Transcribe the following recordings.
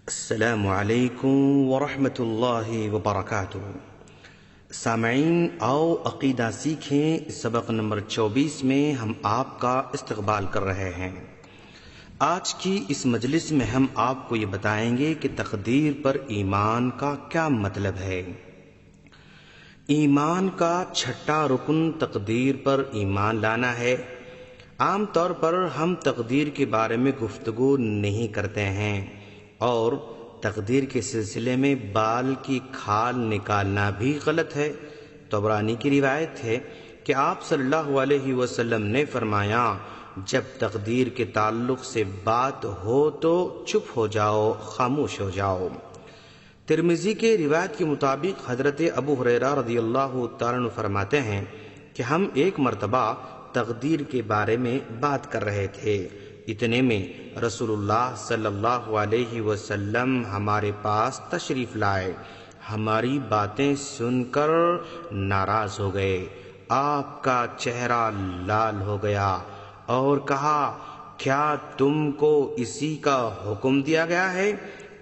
السلام علیکم ورحمۃ اللہ وبرکاتہ۔ سامعین، آؤ عقیدہ سیکھیں، سبق نمبر 24 میں ہم آپ کا استقبال کر رہے ہیں۔ آج کی اس مجلس میں ہم آپ کو یہ بتائیں گے کہ تقدیر پر ایمان کا کیا مطلب ہے۔ ایمان کا چھٹا رکن تقدیر پر ایمان لانا ہے۔ عام طور پر ہم تقدیر کے بارے میں گفتگو نہیں کرتے ہیں، اور تقدیر کے سلسلے میں بال کی کھال نکالنا بھی غلط ہے۔ طبرانی کی روایت ہے کہ آپ صلی اللہ علیہ وسلم نے فرمایا، جب تقدیر کے تعلق سے بات ہو تو چپ ہو جاؤ، خاموش ہو جاؤ۔ ترمذی کے روایت کے مطابق حضرت ابو ہریرہ رضی اللہ تعالیٰ عنہ فرماتے ہیں کہ ہم ایک مرتبہ تقدیر کے بارے میں بات کر رہے تھے، اتنے میں رسول اللہ صلی اللہ علیہ وسلم ہمارے پاس تشریف لائے۔ ہماری باتیں سن کر ناراض ہو گئے، آپ کا چہرہ لال ہو گیا اور کہا، کیا تم کو اسی کا حکم دیا گیا ہے؟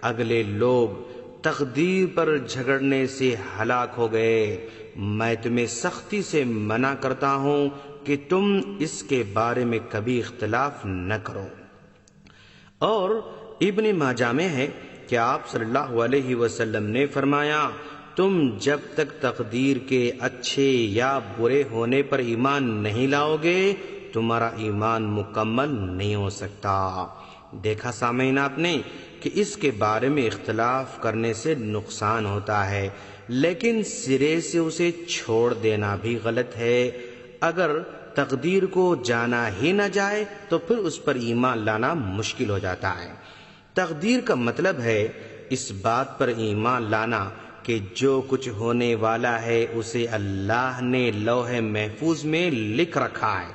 اگلے لوگ تقدیر پر جھگڑنے سے ہلاک ہو گئے۔ میں تمہیں سختی سے منع کرتا ہوں کہ تم اس کے بارے میں کبھی اختلاف نہ کرو۔ اور ابن ماجہ میں ہے کہ آپ صلی اللہ علیہ وسلم نے فرمایا، تم جب تک تقدیر کے اچھے یا برے ہونے پر ایمان نہیں لاؤ گے، تمہارا ایمان مکمل نہیں ہو سکتا۔ دیکھا سامعین آپ نے کہ اس کے بارے میں اختلاف کرنے سے نقصان ہوتا ہے، لیکن سرے سے اسے چھوڑ دینا بھی غلط ہے۔ اگر تقدیر کو جانا ہی نہ جائے تو پھر اس پر ایمان لانا مشکل ہو جاتا ہے۔ تقدیر کا مطلب ہے اس بات پر ایمان لانا کہ جو کچھ ہونے والا ہے اسے اللہ نے لوح محفوظ میں لکھ رکھا ہے،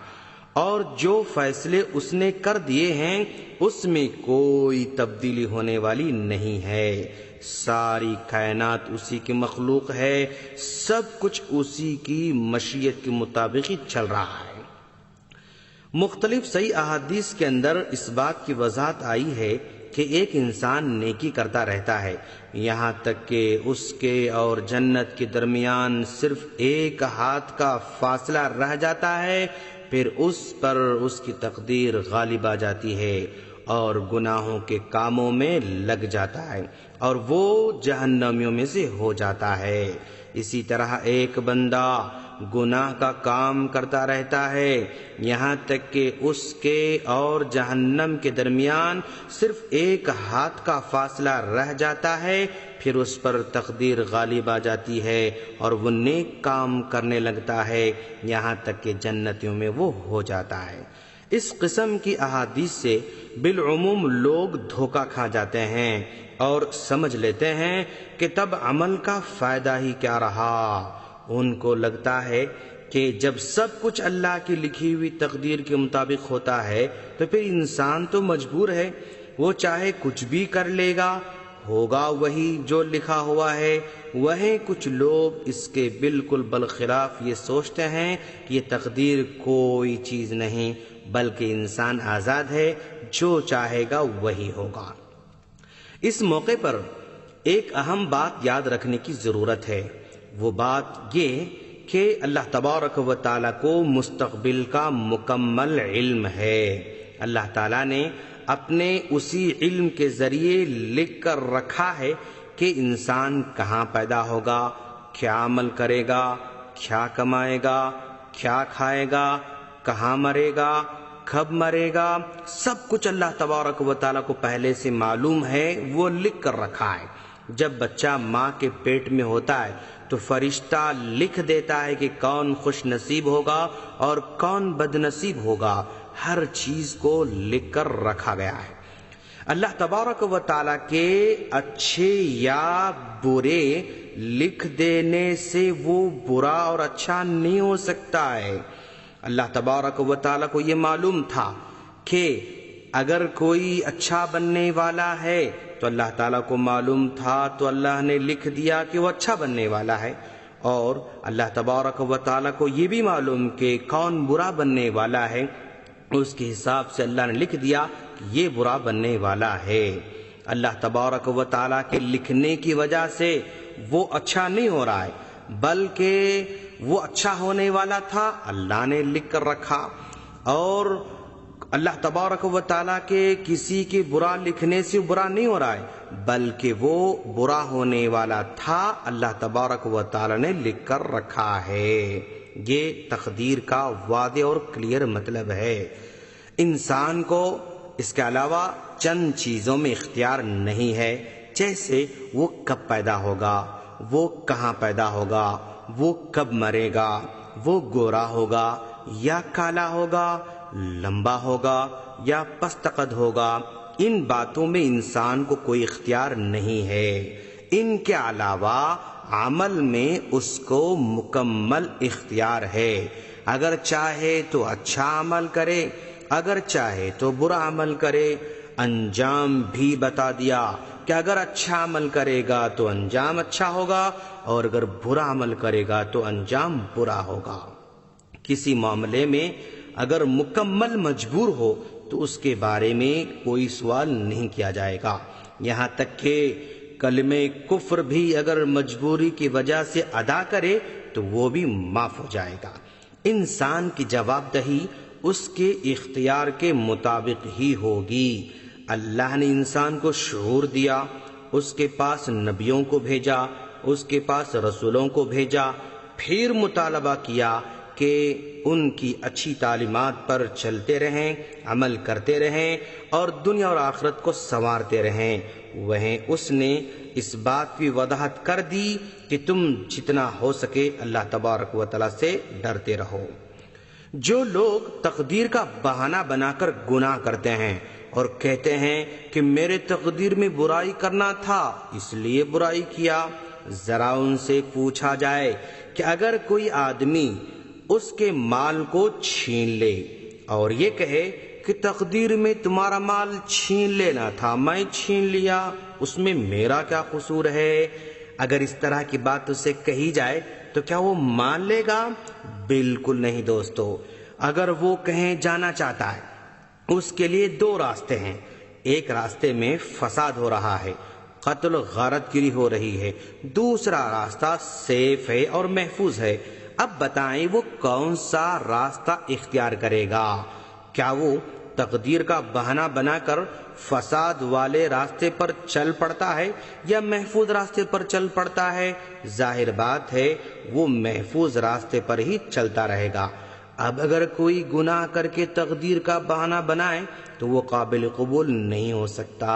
اور جو فیصلے اس نے کر دیے ہیں اس میں کوئی تبدیلی ہونے والی نہیں ہے۔ ساری کائنات اسی کی مخلوق ہے، سب کچھ اسی کی مشیت کے مطابق ہی چل رہا ہے۔ مختلف صحیح احادیث کے اندر اس بات کی وضاحت آئی ہے کہ ایک انسان نیکی کرتا رہتا ہے یہاں تک کہ اس کے اور جنت کے درمیان صرف ایک ہاتھ کا فاصلہ رہ جاتا ہے، پھر اس پر اس کی تقدیر غالب آ جاتی ہے اور گناہوں کے کاموں میں لگ جاتا ہے اور وہ جہنمیوں میں سے ہو جاتا ہے۔ اسی طرح ایک بندہ گناہ کا کام کرتا رہتا ہے یہاں تک کہ اس کے اور جہنم کے درمیان صرف ایک ہاتھ کا فاصلہ رہ جاتا ہے، پھر اس پر تقدیر غالب آ جاتی ہے اور وہ نیک کام کرنے لگتا ہے یہاں تک کہ جنتیوں میں وہ ہو جاتا ہے۔ اس قسم کی احادیث سے بالعموم لوگ دھوکہ کھا جاتے ہیں اور سمجھ لیتے ہیں کہ تب عمل کا فائدہ ہی کیا رہا۔ ان کو لگتا ہے کہ جب سب کچھ اللہ کی لکھی ہوئی تقدیر کے مطابق ہوتا ہے تو پھر انسان تو مجبور ہے، وہ چاہے کچھ بھی کر لے گا، ہوگا وہی جو لکھا ہوا ہے۔ وہیں کچھ لوگ اس کے بالکل بالخلاف یہ سوچتے ہیں کہ یہ تقدیر کوئی چیز نہیں بلکہ انسان آزاد ہے، جو چاہے گا وہی ہوگا۔ اس موقع پر ایک اہم بات یاد رکھنے کی ضرورت ہے، وہ بات یہ کہ اللہ تبارک و تعالیٰ کو مستقبل کا مکمل علم ہے۔ اللہ تعالیٰ نے اپنے اسی علم کے ذریعے لکھ کر رکھا ہے کہ انسان کہاں پیدا ہوگا، کیا عمل کرے گا، کیا کمائے گا، کیا کھائے گا، کہاں مرے گا، کب مرے گا۔ سب کچھ اللہ تبارک و تعالیٰ کو پہلے سے معلوم ہے، وہ لکھ کر رکھا ہے۔ جب بچہ ماں کے پیٹ میں ہوتا ہے تو فرشتہ لکھ دیتا ہے کہ کون خوش نصیب ہوگا اور کون بد نصیب ہوگا، ہر چیز کو لکھ کر رکھا گیا ہے۔ اللہ تبارک و تعالیٰ کے اچھے یا برے لکھ دینے سے وہ برا اور اچھا نہیں ہو سکتا ہے۔ اللہ تبارک و تعالیٰ کو یہ معلوم تھا کہ اگر کوئی اچھا بننے والا ہے تو اللہ تعالیٰ کو معلوم تھا تو اللہ نے لکھ دیا کہ وہ اچھا بننے والا ہے، اور اللہ تبارک و تعالیٰ کو یہ بھی معلوم کہ کون برا بننے والا ہے، اس کے حساب سے اللہ نے لکھ دیا کہ یہ برا بننے والا ہے۔ اللہ تبارک و تعالیٰ کے لکھنے کی وجہ سے وہ اچھا نہیں ہو رہا ہے، بلکہ وہ اچھا ہونے والا تھا، اللہ نے لکھ کر رکھا۔ اور اللہ تبارک و تعالیٰ کے کسی کے برا لکھنے سے برا نہیں ہو رہا ہے، بلکہ وہ برا ہونے والا تھا، اللہ تبارک و تعالیٰ نے لکھ کر رکھا ہے۔ یہ تقدیر کا واضح اور کلیئر مطلب ہے۔ انسان کو اس کے علاوہ چند چیزوں میں اختیار نہیں ہے، جیسے وہ کب پیدا ہوگا، وہ کہاں پیدا ہوگا، وہ کب مرے گا، وہ گورا ہوگا یا کالا ہوگا، لمبا ہوگا یا پست قد ہوگا۔ ان باتوں میں انسان کو کوئی اختیار نہیں ہے۔ ان کے علاوہ عمل میں اس کو مکمل اختیار ہے۔ اگر چاہے تو اچھا عمل کرے، اگر چاہے تو برا عمل کرے۔ انجام بھی بتا دیا کہ اگر اچھا عمل کرے گا تو انجام اچھا ہوگا، اور اگر برا عمل کرے گا تو انجام برا ہوگا۔ کسی معاملے میں اگر مکمل مجبور ہو تو اس کے بارے میں کوئی سوال نہیں کیا جائے گا، یہاں تک کہ کلمہ کفر بھی اگر مجبوری کی وجہ سے ادا کرے تو وہ بھی معاف ہو جائے گا۔ انسان کی جواب دہی اس کے اختیار کے مطابق ہی ہوگی۔ اللہ نے انسان کو شعور دیا، اس کے پاس نبیوں کو بھیجا، اس کے پاس رسولوں کو بھیجا، پھر مطالبہ کیا کہ ان کی اچھی تعلیمات پر چلتے رہیں، عمل کرتے رہیں اور دنیا اور آخرت کو سنوارتے رہیں۔ وہیں اس نے اس بات کی وضاحت کر دی کہ تم جتنا ہو سکے اللہ تبارک و تعالیٰ سے ڈرتے رہو۔ جو لوگ تقدیر کا بہانہ بنا کر گناہ کرتے ہیں اور کہتے ہیں کہ میرے تقدیر میں برائی کرنا تھا اس لیے برائی کیا، ذرا ان سے پوچھا جائے کہ اگر کوئی آدمی اس کے مال کو چھین لے اور یہ کہے کہ تقدیر میں تمہارا مال چھین لینا تھا، میں چھین لیا، اس میں میرا کیا قصور ہے؟ اگر اس طرح کی بات اسے کہی جائے تو کیا وہ مان لے گا؟ بالکل نہیں دوستو۔ اگر وہ کہیں جانا چاہتا ہے، اس کے لیے دو راستے ہیں۔ ایک راستے میں فساد ہو رہا ہے، قتل غارت گری ہو رہی ہے، دوسرا راستہ سیف ہے اور محفوظ ہے۔ اب بتائیں وہ کون سا راستہ اختیار کرے گا؟ کیا وہ تقدیر کا بہانہ بنا کر فساد والے راستے پر چل پڑتا ہے یا محفوظ راستے پر چل پڑتا ہے؟ ظاہر بات ہے وہ محفوظ راستے پر ہی چلتا رہے گا۔ اب اگر کوئی گناہ کر کے تقدیر کا بہانہ بنائے تو وہ قابل قبول نہیں ہو سکتا،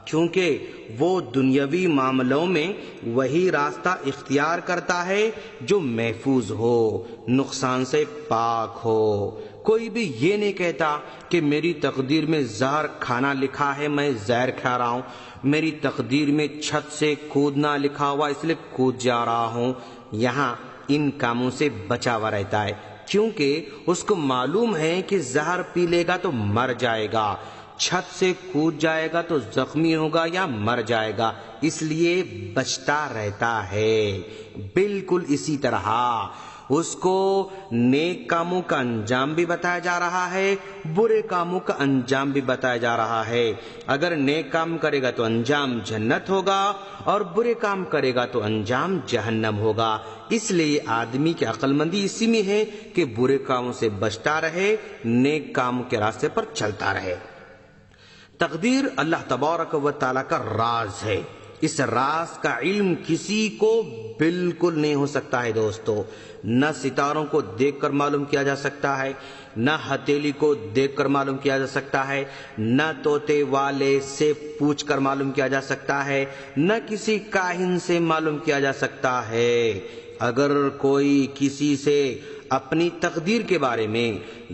کیونکہ وہ دنیاوی معاملوں میں وہی راستہ اختیار کرتا ہے جو محفوظ ہو، نقصان سے پاک ہو۔ کوئی بھی یہ نہیں کہتا کہ میری تقدیر میں زہر کھانا لکھا ہے میں زہر کھا رہا ہوں، میری تقدیر میں چھت سے کودنا لکھا ہوا اس لیے کود جا رہا ہوں۔ یہاں ان کاموں سے بچا ہوا رہتا ہے، کیونکہ اس کو معلوم ہے کہ زہر پی لے گا تو مر جائے گا، چھت سے کود جائے گا تو زخمی ہوگا یا مر جائے گا، اس لیے بچتا رہتا ہے۔ بالکل اسی طرح اس کو نیک کاموں کا انجام بھی بتایا جا رہا ہے، برے کاموں کا انجام بھی بتایا جا رہا ہے۔ اگر نیک کام کرے گا تو انجام جنت ہوگا اور برے کام کرے گا تو انجام جہنم ہوگا۔ اس لیے آدمی کی عقل مندی اسی میں ہے کہ برے کاموں سے بچتا رہے، نیک کاموں کے راستے پر چلتا رہے۔ تقدیر اللہ تبارک و تعالیٰ کا راز ہے۔ اس راز کا علم کسی کو بالکل نہیں ہو سکتا ہے دوستو۔ نہ ستاروں کو دیکھ کر معلوم کیا جا سکتا ہے، نہ ہتھیلی کو دیکھ کر معلوم کیا جا سکتا ہے، نہ طوطے والے سے پوچھ کر معلوم کیا جا سکتا ہے، نہ کسی کاہن سے معلوم کیا جا سکتا ہے۔ اگر کوئی کسی سے اپنی تقدیر کے بارے میں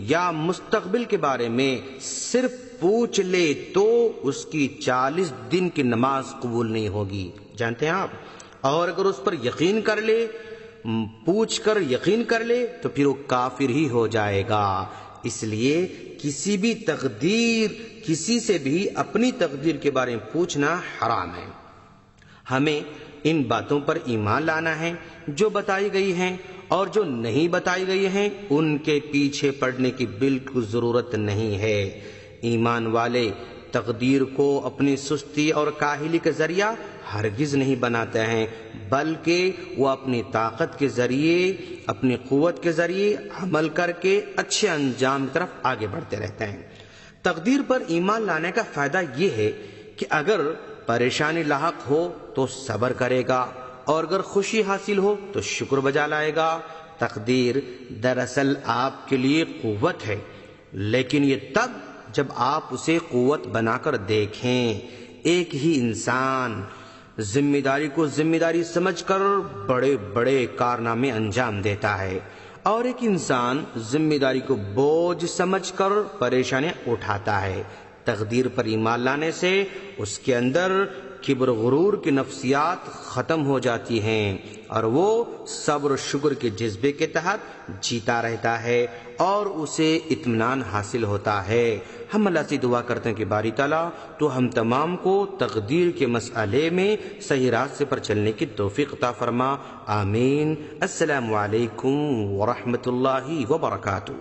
یا مستقبل کے بارے میں صرف پوچھ لے تو اس کی 40 دن کی نماز قبول نہیں ہوگی، جانتے ہیں آپ؟ اور اگر اس پر یقین کر لے، پوچھ کر یقین کر لے تو پھر وہ کافر ہی ہو جائے گا۔ اس لیے کسی بھی تقدیر، کسی سے بھی اپنی تقدیر کے بارے میں پوچھنا حرام ہے۔ ہمیں ان باتوں پر ایمان لانا ہے جو بتائی گئی ہیں، اور جو نہیں بتائی گئی ہیں ان کے پیچھے پڑنے کی بالکل ضرورت نہیں ہے۔ ایمان والے تقدیر کو اپنی سستی اور کاہلی کے ذریعہ ہرگز نہیں بناتے ہیں، بلکہ وہ اپنی طاقت کے ذریعے، اپنی قوت کے ذریعے عمل کر کے اچھے انجام کی طرف آگے بڑھتے رہتے ہیں۔ تقدیر پر ایمان لانے کا فائدہ یہ ہے کہ اگر پریشانی لاحق ہو تو صبر کرے گا، اور اگر خوشی حاصل ہو تو شکر بجا لائے گا۔ تقدیر دراصل آپ کے لیے قوت ہے، لیکن یہ تب جب آپ اسے قوت بنا کر دیکھیں۔ ایک ہی انسان ذمہ داری کو ذمہ داری سمجھ کر بڑے بڑے کارنامے انجام دیتا ہے، اور ایک انسان ذمہ داری کو بوجھ سمجھ کر پریشانیاں اٹھاتا ہے۔ تقدیر پر ایمان لانے سے اس کے اندر کبر غرور کی نفسیات ختم ہو جاتی ہیں، اور وہ صبر و شکر کے جذبے کے تحت جیتا رہتا ہے اور اسے اطمینان حاصل ہوتا ہے۔ ہم اللہ سے دعا کرتے ہیں کہ باری تعالیٰ تو ہم تمام کو تقدیر کے مسئلے میں صحیح راستے پر چلنے کی توفیق عطا فرما، آمین۔ السلام علیکم ورحمۃ اللہ وبرکاتہ۔